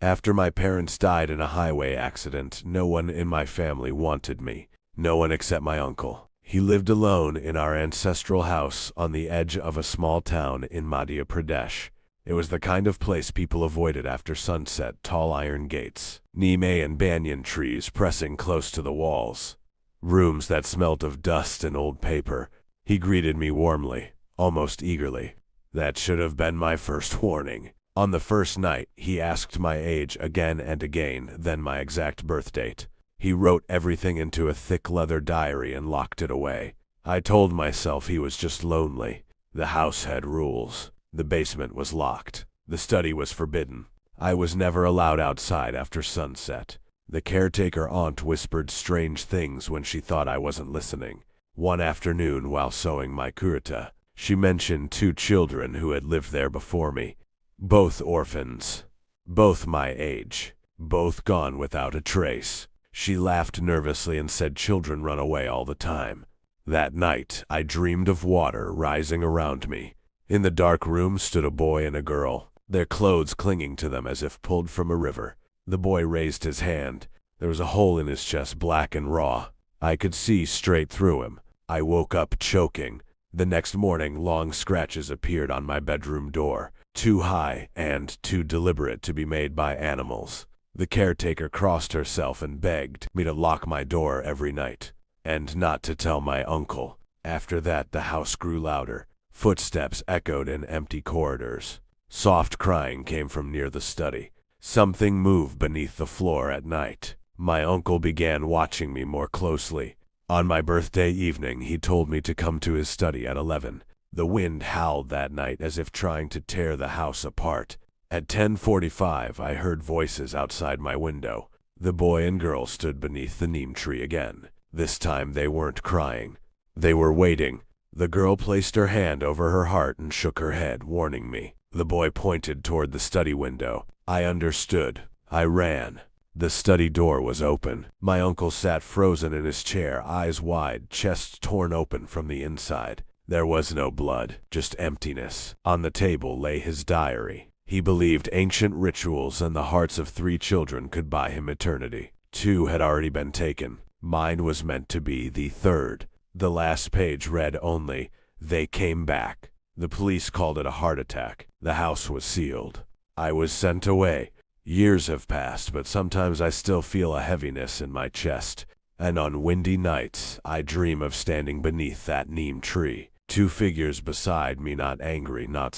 After my parents died in a highway accident, no one in my family wanted me. No one except my uncle. He lived alone in our ancestral house on the edge of a small town in Madhya Pradesh. It was the kind of place people avoided after sunset, tall iron gates, neem and banyan trees pressing close to the walls, rooms that smelt of dust and old paper. He greeted me warmly, almost eagerly. That should have been my first warning. On the first night, he asked my age again and again, then my exact birth date. He wrote everything into a thick leather diary and locked it away. I told myself he was just lonely. The house had rules. The basement was locked. The study was forbidden. I was never allowed outside after sunset. The caretaker aunt whispered strange things when she thought I wasn't listening. One afternoon, while sewing my kurta, she mentioned 2 children who had lived there before me. Both orphans. Both my age. Both gone without a trace. She laughed nervously and said children run away all the time. That night, I dreamed of water rising around me. In the dark room stood a boy and a girl, their clothes clinging to them as if pulled from a river. The boy raised his hand. There was a hole in his chest, black and raw. I could see straight through him. I woke up choking. The next morning, long scratches appeared on my bedroom door, too high and too deliberate to be made by animals. The caretaker crossed herself and begged me to lock my door every night, and not to tell my uncle. After that, the house grew louder. Footsteps echoed in empty corridors. Soft crying came from near the study. Something moved beneath the floor at night. My uncle began watching me more closely. On my birthday evening, he told me to come to his study at 11. The wind howled that night as if trying to tear the house apart. At 10:45, I heard voices outside my window. The boy and girl stood beneath the neem tree again. This time they weren't crying. They were waiting. The girl placed her hand over her heart and shook her head, warning me. The boy pointed toward the study window. I understood. I ran. The study door was open. My uncle sat frozen in his chair, eyes wide, chest torn open from the inside. There was no blood, just emptiness. On the table lay his diary. He believed ancient rituals and the hearts of 3 children could buy him eternity. 2 had already been taken. Mine was meant to be the 3rd. The last page read only, "They came back." The police called it a heart attack. The house was sealed. I was sent away. Years have passed, but sometimes I still feel a heaviness in my chest. And on windy nights, I dream of standing beneath that neem tree. 2 figures beside me, not angry, not